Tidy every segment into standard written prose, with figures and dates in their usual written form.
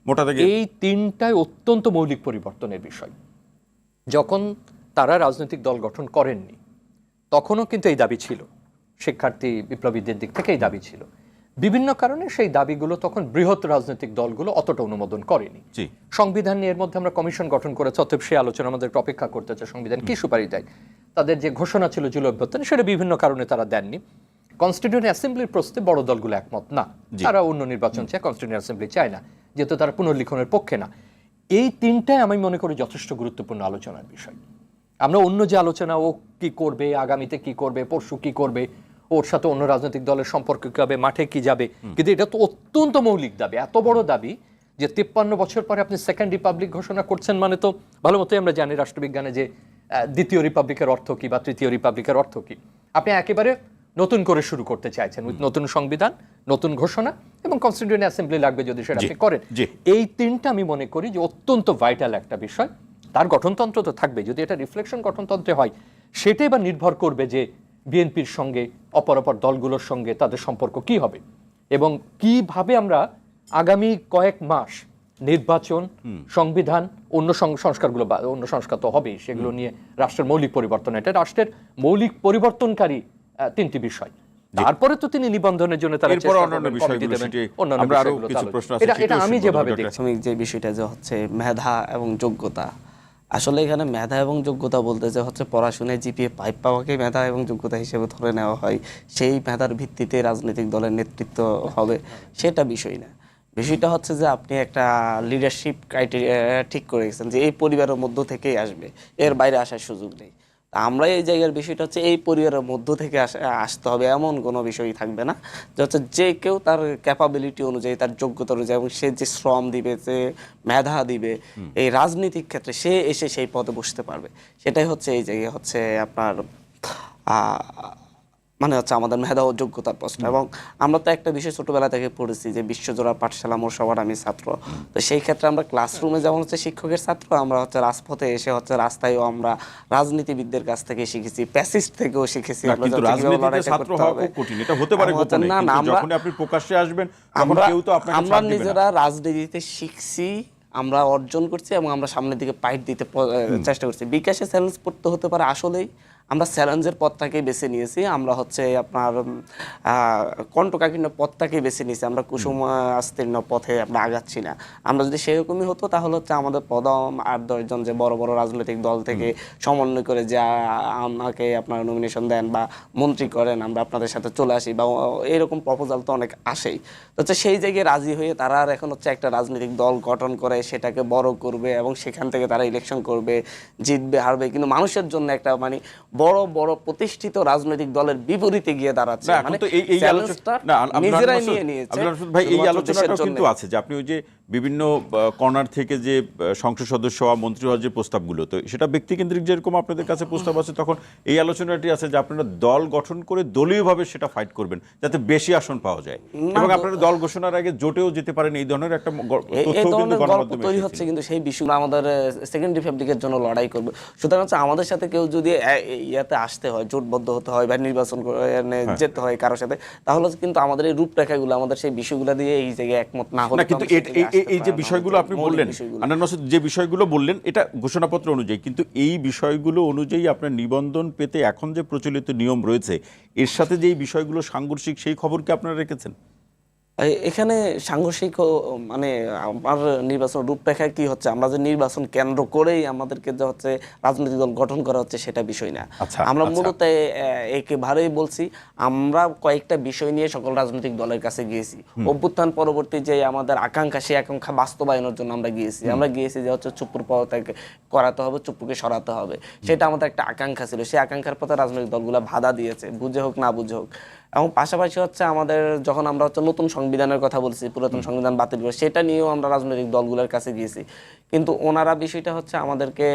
মোটা দাগে এই তিনটাই অত্যন্ত মৌলিক পরিবর্তনের বিষয়। যখন তারা রাজনৈতিক দল গঠন করেননি তখনও কিন্তু এই দাবি ছিল, শিক্ষার্থী বিপ্লবীদের দিক থেকে এই দাবি ছিল। বিভিন্ন কারণে সেই দাবিগুলো তখন বৃহৎ রাজনৈতিক দলগুলো অতটা অনুমোদন করেনি। সংবিধান নিয়ে এর মধ্যে আমরা কমিশন গঠন করেছি, অতএব সেই আলোচনা আমাদেরকে অপেক্ষা করতে হচ্ছে সংবিধান কি সুপারিশ দেয়। তাদের যে ঘোষণা ছিল জুলাই অভ্যুত্থান, সেটা বিভিন্ন কারণে তারা দেননি। কনস্টিটিউয়েন্ট অ্যাসেম্বলির প্রস্তাবে বড় দলগুলো একমত না, তারা অন্য নির্বাচন চায়, কনস্টিটিউয়েন্ট অ্যাসেম্বলি চায় না, যেহেতু তারা পুনর্লিখনের পক্ষে না। এই তিনটাই আমি মনে করি যথেষ্ট গুরুত্বপূর্ণ আলোচনার বিষয়। আমরা অন্য যে আলোচনা, ও কি করবে, আগামীতে কি করবে, পরশু কি করবে, ওর সাথে অন্য রাজনৈতিক দলের সম্পর্ক কি হবে, মাঠে কি যাবে, কিন্তু এটা তো অত্যন্ত মৌলিক দাবি, এত বড় দাবি যে 53 বছর পরে আপনি সেকেন্ড রিপাবলিক ঘোষণা করছেন, মানে তো ভালো মতোই আমরা জানি রাষ্ট্রবিজ্ঞানে যে দ্বিতীয় রিপাবলিকের অর্থ কি বা তৃতীয় রিপাবলিকের অর্থ কি। আপনি একেবারে নতুন করে শুরু করতে চাইছেন, উইথ নতুন সংবিধান, নতুন ঘোষণা এবং কনস্টিটিউয়েন্ট অ্যাসেম্বলি লাগবে যদি সেটা আপনি করেন। এই তিনটা আমি মনে করি যে অত্যন্ত ভাইটাল একটা বিষয়। তার গঠনতন্ত্র তো থাকবে, যদি এটা রিফ্লেকশন গঠনতন্ত্রে হয় সেটাই বা নির্ভর করবে যে বিএনপির সঙ্গে অপর দলগুলোর সঙ্গে তাদের সম্পর্ক কি হবে এবং কিভাবে আমরা আগামী কয়েক মাস নির্বাচন, সংবিধান, অন্য সংস্কারগুলো, অন্য সংস্কার তো হবেই, সেগুলো নিয়ে রাষ্ট্রের মৌলিক পরিবর্তন, এটা রাষ্ট্রের মৌলিক পরিবর্তনকারী তিনটি বিষয়। তারপরে তো তিনি নিবন্ধনের জন্য তারা এটা আমি যেভাবে দেখছি যে বিষয়টা যে হচ্ছে মেধা এবং যোগ্যতা, আসলে এখানে মেধা এবং যোগ্যতা বলতে যে হচ্ছে পড়াশোনায় জিপিএ 5 পাওয়াকে মেধা এবং যোগ্যতা হিসেবে ধরে নেওয়া হয়, সেই মেধার ভিত্তিতে রাজনৈতিক দলের নেতৃত্ব হবে, সেটা বিষয় না। বিষয়টা হচ্ছে যে আপনি একটা লিডারশিপ ক্রাইটেরিয়া ঠিক করে গেছেন যে এই পরিবারের মধ্য থেকেই আসবে, এর বাইরে আসার সুযোগ নেই। আমরা এই জায়গার বিষয়টা হচ্ছে এই পরিবারের মধ্য থেকে আসতে হবে এমন কোনো বিষয়ই থাকবে না, যে হচ্ছে যে কেউ তার ক্যাপাবিলিটি অনুযায়ী, তার যোগ্যতা অনুযায়ী এবং সে যে শ্রম দিবে, যে মেধা দিবে এই রাজনৈতিক ক্ষেত্রে, সে এসে সেই পদে বসতে পারবে। সেটাই হচ্ছে এই জায়গায় হচ্ছে আপনার মানে হচ্ছে আমাদের মেধা ও যোগ্যতার প্রশ্ন। এবং আমরা তো একটা বিষয় ছোটবেলা থেকে পড়েছি যে বিশ্বজোড়া পাঠশালা মোর সবার আমি ছাত্র। তো সেই ক্ষেত্রে আমরা ক্লাসরুমে যেমন হচ্ছে শিক্ষকের ছাত্র, আমরা হচ্ছে রাজপথে এসে হচ্ছে রাস্তায়ও আমরা রাজনীতিবিদদের কাছ থেকে শিখেছি, প্যাসিস্ট থেকেও শিখেছি। আপনি আমরা নিজেরা রাজনীতিতে শিখছি, আমরা অর্জন করছি এবং আমরা সামনের দিকে পাইট দিতে চেষ্টা করছি। বিকাশে চ্যালেঞ্জ পড়তে হতে পারে, আসলেই আমরা চ্যালেঞ্জের পথটাকেই বেছে নিয়েছি। আমরা হচ্ছে আপনার কণ্ঠকাঠিন্য পথটাকেই বেছে নিয়েছি, আমরা কুসুম আস্তীর্ণ পথে আমরা আগাচ্ছি না। আমরা যদি সেরকমই হতো তাহলে হচ্ছে আমাদের পদম 8-10 জন যে বড় বড় রাজনৈতিক দল থেকে সমন্বয় করে যা আমাকে আপনার নমিনেশন দেন বা মন্ত্রী করেন, আমরা আপনাদের সাথে চলে আসি, বা এরকম প্রপোজাল তো অনেক আসেই। হচ্ছে সেই জায়গায় রাজি হয়ে তারা আর এখন হচ্ছে একটা রাজনৈতিক দল গঠন করে সেটাকে বড় করবে এবং সেখান থেকে তারা ইলেকশন করবে, জিতবে হারবে, কিন্তু মানুষের জন্য একটা মানে বড় বড় প্রতিষ্ঠিত রাজনৈতিক দলের বিপরীতে গিয়ে দাঁড়াচ্ছে। মানে এই চ্যালেঞ্জটা নিজেরাই নিয়ে নিয়েছে। ভাই, এই আলোচনাটাও কিন্তু আছে যে আপনি ওই যে বিভিন্ন কর্নার থেকে যে সংসদ সদস্য হওয়া, মন্ত্রী হওয়ার যে প্রস্তাবগুলো, তো সেটা ব্যক্তিকেন্দ্রিক যেরকম আপনাদের কাছে প্রস্তাব আছে, তখন এই আলোচনাটি আছে যে আপনারা দল গঠন করে দলীয়ভাবে সেটা ফাইট করবেন যাতে বেশি আসন পাওয়া যায় এবং আপনারা দল ঘোষণার আগে জোটেও যেতে পারেন। এই ধরনের একটা গল্প তৈরি হচ্ছে, কিন্তু সেই বিষয়গুলো আমাদের সেকেন্ড রিপাবলিকের জন্য লড়াই করবে। সুতরাং হচ্ছে আমাদের সাথে কেউ যদি ইয়াতে আসতে হয়, জোটবদ্ধ হতে হয় বা নির্বাচন যেতে হয় কারোর সাথে, তাহলে কিন্তু আমাদের এই রূপরেখাগুলো, আমাদের সেই বিষয়গুলো দিয়ে এই জায়গায় একমত না হলে কিন্তু এই যে বিষয়গুলো আপনি বললেন, আনার মাসুদ যে বিষয়গুলো বললেন, এটা ঘোষণাপত্র অনুযায়ী, কিন্তু এই বিষয়গুলো অনুযায়ী আপনার নিবন্ধন পেতে এখন যে প্রচলিত নিয়ম রয়েছে এর সাথে যে এই বিষয়গুলো সাংঘর্ষিক, সেই খবর কি আপনারা রেখেছেন? এখানে সাংঘর্ষিক মানে আমার নির্বাচন রূপরেখায় কি হচ্ছে, আমরা যে নির্বাচন কেন্দ্র করেই আমাদেরকে যে হচ্ছে রাজনৈতিক দল গঠন করা হচ্ছে সেটা বিষয় না। আমরা মূলত একেবারেই বলছি, আমরা কয়েকটা বিষয় নিয়ে সকল রাজনৈতিক দলের কাছে গিয়েছি। অভ্যুত্থান পরবর্তী যে আমাদের আকাঙ্ক্ষা, সেই আকাঙ্ক্ষা বাস্তবায়নের জন্য আমরা গিয়েছি যে হচ্ছে চুপুর পদত্যাগ করাতে হবে, চুপুকে সরাতে হবে, সেটা আমাদের একটা আকাঙ্ক্ষা ছিল। সেই আকাঙ্ক্ষার পথে রাজনৈতিক দলগুলো বাধা দিয়েছে, বুঝে হোক না বুঝে হোক। এবং পাশাপাশি হচ্ছে আমাদের যখন আমরা হচ্ছে নতুন সংবিধানের কথা বলছি, পুরাতন সংবিধান বাতিল করে, সেটা নিয়েও আমরা রাজনৈতিক দলগুলোর কাছে গিয়েছি, কিন্তু ওনারা বিষয়টা হচ্ছে আমাদেরকে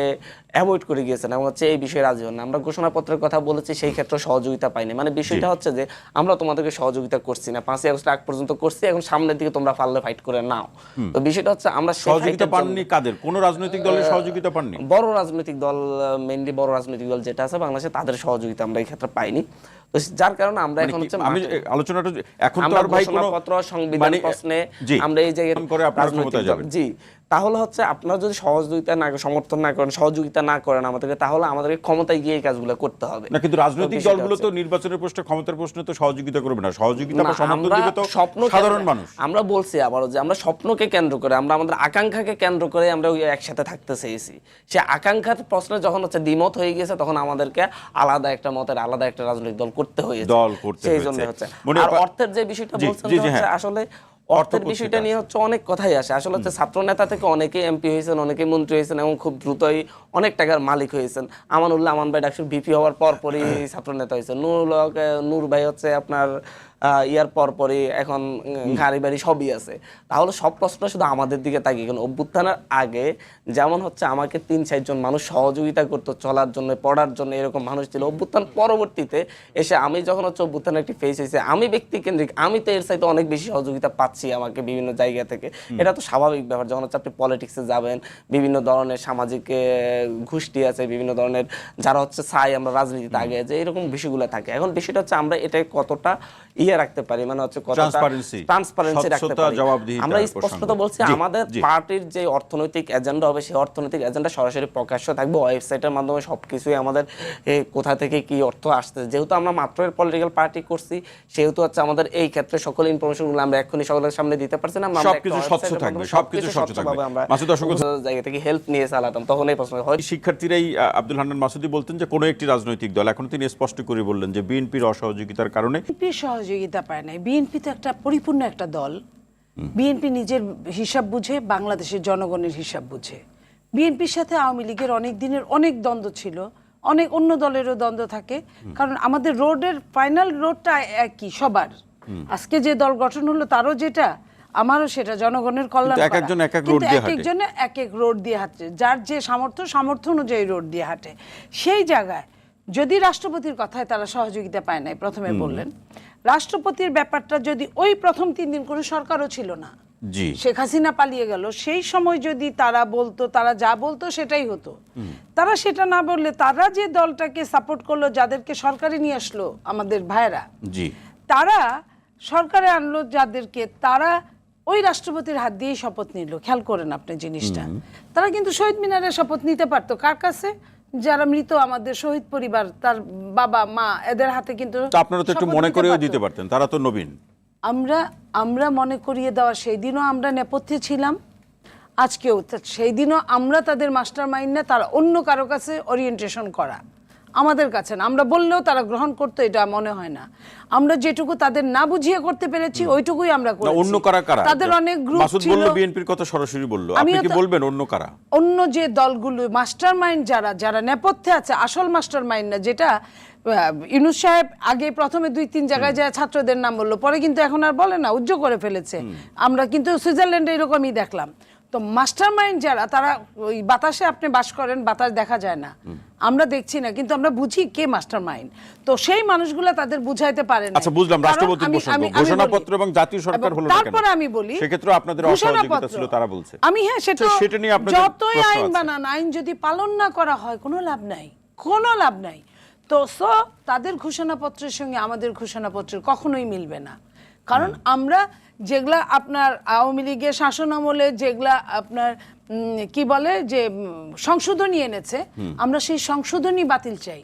অ্যাভয়েড করে গিয়েছেন এবং হচ্ছে এই বিষয়ে রাজি হন না। আমরা ঘোষণাপত্রের কথা বলেছি, সেই ক্ষেত্রে সহযোগিতা পাইনি। মানে বিষয়টা হচ্ছে যে আমরা তোমাদেরকে সহযোগিতা করছি না, 5ই আগস্ট আগ পর্যন্ত করছি, এখন সামনের দিকে তোমরা পারলে ফাইট করে নাও। তো বিষয়টা হচ্ছে আমরা সহযোগিতা পাননি। কাদের? কোন রাজনৈতিক দলের সহযোগিতা পাননি? বড় রাজনৈতিক দল, মেইনলি বড় রাজনৈতিক দল যেটা আছে বাংলাদেশে, তাদের সহযোগিতা আমরা এই ক্ষেত্রে পাইনি। তো তো যার কারণে আমরা মানে এখন কি- হচ্ছে আমি মাঠে- এখন তো আর আমরা ভাই কোনো ঘোষণাপত্র সংবিধান মানে প্রশ্নে জি, আমরা এই জায়গায় করে আপনারা রাজনৈতিক ক্ষমতায় দল- যাবেন। জি, তাহলে হচ্ছে আপনারা যদি সহযোগিতা না সমর্থন না করেন, সহযোগিতা না করেন আমাদেরকে, তাহলে আমাদেরকে ক্ষমতায় গিয়ে এই কাজগুলো করতে হবে। না, কিন্তু রাজনৈতিক বিষয়টা দলগুলো তো হচ্ছে- নির্বাচনের প্রশ্নে, ক্ষমতার প্রশ্নে তো সহযোগিতা করবে না, সহযোগিতা বা না, সমর্থন আমরা দিবে তো স্বপ্নকে- সাধারণ মানুষ। আমরা বলছি আবারও যে আমরা স্বপ্নকে কেন্দ্র করে, আমরা আমাদের আকাঙ্ক্ষাকে কেন্দ্র করে আমরা ওই একসাথে থাকতে চেয়েছি। সে আকাঙ্ক্ষার প্রশ্নে যখন হচ্ছে দ্বিমত হয়ে গেছে, তখন আমাদেরকে আলাদা একটা মতের আলাদা একটা রাজনৈতিক দল করতে হয়েছে। দল করতে সেই হয়েছে। জন্য হচ্ছে মনে- আর অর্থের যে বিষয়টা জি, বলছেন, জি, যে জি, হচ্ছে হ্যাঁ। আসলে অর্থ অর্থের কোত্থেকে বিষয়টা নিয়ে হচ্ছে অনেক কথাই আসে। আসলে হচ্ছে ছাত্র নেতা থেকে অনেকেই এমপি হয়েছেন, অনেকেই মন্ত্রী হয়েছেন এবং খুব দ্রুতই অনেক টাকার মালিক হয়েছেন। আমানুল্লাহ আমান ভাই ডাকসুর ভিপি হওয়ার পরপরই ছাত্র নেতা হয়েছেন। নূর ভাই হচ্ছে আপনার ইয়ার পরপরই এখন গাড়ি বাড়ি সবই আছে। তাহলে সব প্রশ্ন শুধু আমাদের দিকে তাকিয়ে, কারণ অভ্যুত্থানের আগে যেমন হচ্ছে আমাকে 3-4 জন মানুষ সহযোগিতা করতো চলার জন্য, পড়ার জন্য, এরকম মানুষ ছিল। অভ্যুত্থান পরবর্তীতে এসে আমি যখন হচ্ছে অভ্যুত্থানের একটি ফেস হয়েছে, আমি ব্যক্তি কেন্দ্রিক, আমি তো এর চাইতে অনেক বেশি সহযোগিতা পাচ্ছি আমাকে বিভিন্ন জায়গা থেকে। এটা তো স্বাভাবিক ব্যাপার। যখন হচ্ছে আপনি পলিটিক্সে যাবেন, বিভিন্ন ধরনের সামাজিক গোষ্ঠী আছে, বিভিন্ন ধরনের যারা হচ্ছে চাই আমরা রাজনীতিতে আগে, যে এরকম বিষয়গুলো থাকে। এখন বিষয়টা হচ্ছে আমরা এটা কতটা রাখতে পারি, মানে হচ্ছে কতটা ট্রান্সপারেন্সি রাখতে স্বচ্ছতা, পারি। জবাবদিহিতা আমরা প্রসঙ্গ। স্পষ্টত বলছি, জি, আমাদের জি। পার্টির যে অর্থনৈতিক এজেন্ডা হবে, সেই অর্থনৈতিক এজেন্ডা সরাসরি প্রকাশ্য থাকবে ওয়েবসাইটের মাধ্যমে। সবকিছুই আমাদের কোথা থেকে কি অর্থ আসছে, যেহেতু আমরা মাত্র পলিটিক্যাল পার্টি করছি, সেহেতু হচ্ছে আমাদের এই ক্ষেত্রে সকল ইনফরমেশনগুলো আমরা এক্ষুনি সকলের সামনে দিতে পারছি না। আমরা একটা সবকিছু স্বচ্ছ ওয়েবসাইটের থাকবে, মাধ্যমে সবকিছু স্বচ্ছ থাকবে। স্বচ্ছভাবে আমরা মাসুদ, অসংখ্য জায়গা থেকে হেল্প নিয়ে চালাতাম। তখন এই প্রশ্ন হয় শিক্ষার্থীরাই আব্দুল হান্নান মাসুদি বলতেন যে কোনো একটি রাজনৈতিক দল, এখন তিনি স্পষ্ট করে বললেন যে বিএনপির অসহযোগিতার কারণে। বিএনপির সহযোগিতা পায় নাই। বিএনপি তো একটা পরিপূর্ণ একটা দল। বিএনপি নিজের হিসাব বুঝে, বাংলাদেশের জনগণের হিসাব বুঝে। বিএনপির সাথে আওয়ামী লীগের অনেক দিনের অনেক দ্বন্দ্ব ছিল, অনেক অন্য দলেরও দ্বন্দ্ব থাকে, কারণ আমাদের রোডের ফাইনাল রোডটা একই সবার। আজকে যে দল গঠন হলো তারও যেটা, আমারও সেটা, জনগণের কল্যাণ কিন্তু এক করা। একজন এক এক কিন্তু রোড দিয়ে এক হাঁটে। একজনে এক এক রোড দিয়ে হাঁটে, যার যে সামর্থ্য অনুযায়ী রোড দিয়ে হাঁটে। সেই জায়গায় যদি রাষ্ট্রপতির কথায় তারা সহযোগিতা পায় নাই, প্রথমে বললেন রাষ্ট্রপতির ব্যাপারটা যদি ওই প্রথম 3 দিন কোনো সরকারও ছিল না, জি, শেখ হাসিনা পালিয়ে গেল, সেই সময় যদি তারা বলতো, তারা যা বলতো সেটাই হতো। তারা সেটা না বললে, তারা যে দলটাকে সাপোর্ট করলো, যাদেরকে সরকারে নিয়ে আসলো আমাদের ভাইরা, জি, তারা সরকারে আনলো যাদেরকে, তারা ওই রাষ্ট্রপতির হাত দিয়েই শপথ নিল। খেয়াল করেন আপনি জিনিসটা। তারা কিন্তু শহীদ মিনারে শপথ নিতে পারতো কার কাছে? যারা মৃত আমাদের শহীদ পরিবার, তার বাবা মা, এদের হাতে কিন্তু তো আপনারা তো একটু শপথ মনে নিতে করেও পারতো। দিতে পারতেন, তারা তো নবীন। আমরা মনে করিয়ে দেওয়া, সেই দিনও আমরা নেপথ্যে ছিলাম, আজকেও সেই দিনও আমরা তাদের মাস্টার মাইন্ড না, তারা অন্য কারো কাছে ওরিয়েন্টেশন করা, আমাদের কাছে না। আমরা বললেও তারা গ্রহণ করতো এটা মনে হয় না। আমরা যেটুকু তাদের না বুঝিয়ে করতে পেরেছি ওইটুকুই আমরা না, করেছি। অন্য কারা? তাদের অনেক গ্রুপ মাসুদ ছিল। বলল বিএনপির কথা সরাসরি বলল, আপনি আমিও কি তো- বলবেন অন্য কারা? অন্য যে দলগুলো মাস্টার মাইন্ড, যারা নেপথ্যে আছে, আসল মাস্টার মাইন্ড না, যেটা ইউনূস সাহেব আগে প্রথমে 2-3 জায়গায় যায় ছাত্রদের নাম বললো, পরে কিন্তু এখন আর বলে না, উজ্জ্ব করে ফেলেছে। আমরা কিন্তু সুইজারল্যান্ডে এরকমই দেখলাম। তো মাস্টার মাইন্ড যারা, তারা ওই বাতাসে আপনি বাস করেন, বাতাস দেখা যায় না, আমরা দেখছি না, কিন্তু আমরা বুঝি কে মাস্টার মাইন্ড। তো সেই মানুষগুলা তাদের বুঝাইতে পারে না। আচ্ছা, বুঝলাম রাষ্ট্রপতির প্রসঙ্গ, ঘোষণাপত্র এবং জাতীয় সরকার হলো না কেন? তারপরে আমি বলি, সেক্ষেত্রে আপনাদের অসহযোগিতা ছিল তারা বলছে। আমি হ্যাঁ, সেটা নিয়ে আপনাদের যতই প্রশ্ন আইন আছে। বানান, আইন যদি পালন না করা হয় কোনো লাভ নাই, কোনো লাভ নাই। তো তাদের ঘোষণাপত্রের সঙ্গে আমাদের ঘোষণাপত্রের কখনোই মিলবে না। কারণ আমরা যেগুলা আপনার আওয়ামী লীগের শাসন আমলে যেগুলা আপনার কি বলে যে সংশোধনী এনেছে, আমরা সেই সংশোধনী বাতিল চাই,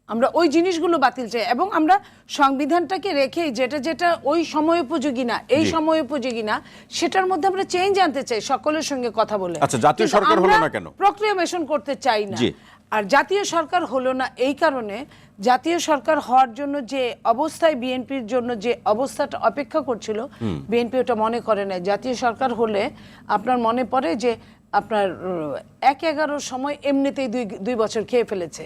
আমরা ওই জিনিসগুলো বাতিল চাই। এবং আমরা সংবিধানটাকে রেখেই যেটা ওই সময় উপযোগী না, এই সময় উপযোগী না, সেটার মধ্যে আমরা চেঞ্জ আনতে চাই সকলের সঙ্গে কথা বলে। আচ্ছা, জাতীয় কিন্তু সরকার হলো আমরা না কেন? প্রক্রিয়ামেশন করতে চাই না। জি। আর জাতীয় সরকার হলো না এই কারণে, জাতীয় সরকার হওয়ার জন্য যে অবস্থায় বিএনপির জন্য যে অবস্থাটা অপেক্ষা করছিল, বিএনপি ওটা মনে করে না। জাতীয় সরকার হলে আপনার মনে পড়ে যে আপনার 1/11 সময় এমনিতেই 2 বছর খেয়ে ফেলেছে।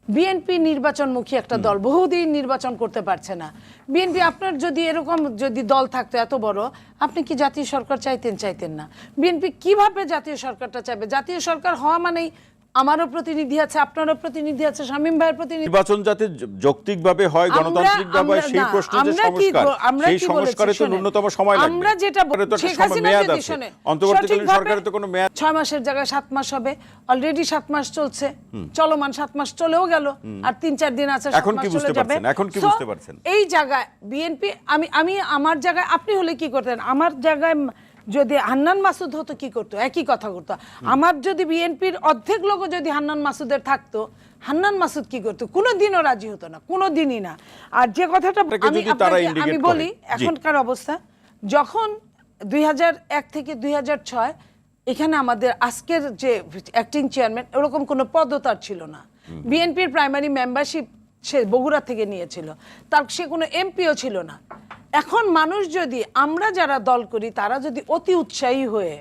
বিএনপি নির্বাচনমুখী একটা দল, বহুদিন নির্বাচন করতে পারছে না। বিএনপি আপনার যদি এরকম যদি দল থাকতো এত বড়, আপনি কি জাতীয় সরকার চাইতেন না? বিএনপি কিভাবে জাতীয় সরকারটা চাইবে? জাতীয় সরকার হওয়া মানেই আমারও প্রতিনিধি আছে, আপনারও প্রতিনিধি আছে, শামীম ভাইয়ের প্রতিনিধি। নির্বাচন যাতে যৌক্তিকভাবে হয়, গণতান্ত্রিকভাবে হয়, সেই প্রশ্নে যে সংস্কার, সেই সংস্কারে তো ন্যূনতম সময় লাগবে। আমরা যেটা শেখ হাসিনা মেয়াদ আছে, অন্তর্বর্তীকালীন সরকারের তো কোনো মেয়াদ 6 মাসের জায়গায় 7 মাস হবে, অলরেডি 7 মাস চলছে, চলমান 7 মাস চলেও গেল, আর 3-4 দিন আছে 7 এখন মাস কি চলে বুঝতে যাবে। পারছেন? এখন কি So, বুঝতে পারছেন? এই জায়গায় বিএনপি, আমি আমার জায়গায় আপনি হলে কি করতেন? আমার জায়গায় যদি হান্নান মাসুদ হতো কি করতো? একই কথা করতো। আমার যদি বিএনপির অর্ধেক লোক যদি হান্নান মাসুদের থাকতো, হান্নান মাসুদ কি করতো? কোনোদিনও রাজি হতো না, কোনোদিনই না। আর যে কথাটা আমি বলি এখনকার অবস্থা, যখন 2001 থেকে 2006 এখানে আমাদের আজকের যে অ্যাক্টিং চেয়ারম্যান, এরকম কোনো পদও তার ছিল না। বিএনপির প্রাইমারি মেম্বারশিপ সে বগুড়া থেকে নিয়েছিল, তার সে কোনো এমপিও ছিল না। এখন মানুষ যদি, আমরা যারা দল করি তারা যদি অতি উৎসাহী হয়ে,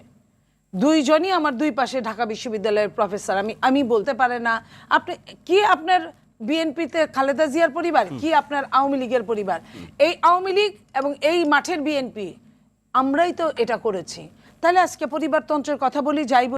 দুইজনই আমার দুই পাশে ঢাকা বিশ্ববিদ্যালয়ের প্রফেসর, আমি বলতে পারে না আপনি কি আপনার বিএনপিতে খালেদা জিয়ার পরিবার, কি আপনার আওয়ামী লীগের পরিবার, এই আওয়ামী লীগ এবং এই মাঠের বিএনপি আমরাই তো এটা করেছি। তাহলে আজকে পরিবারতন্ত্রের কথা বলি, যাই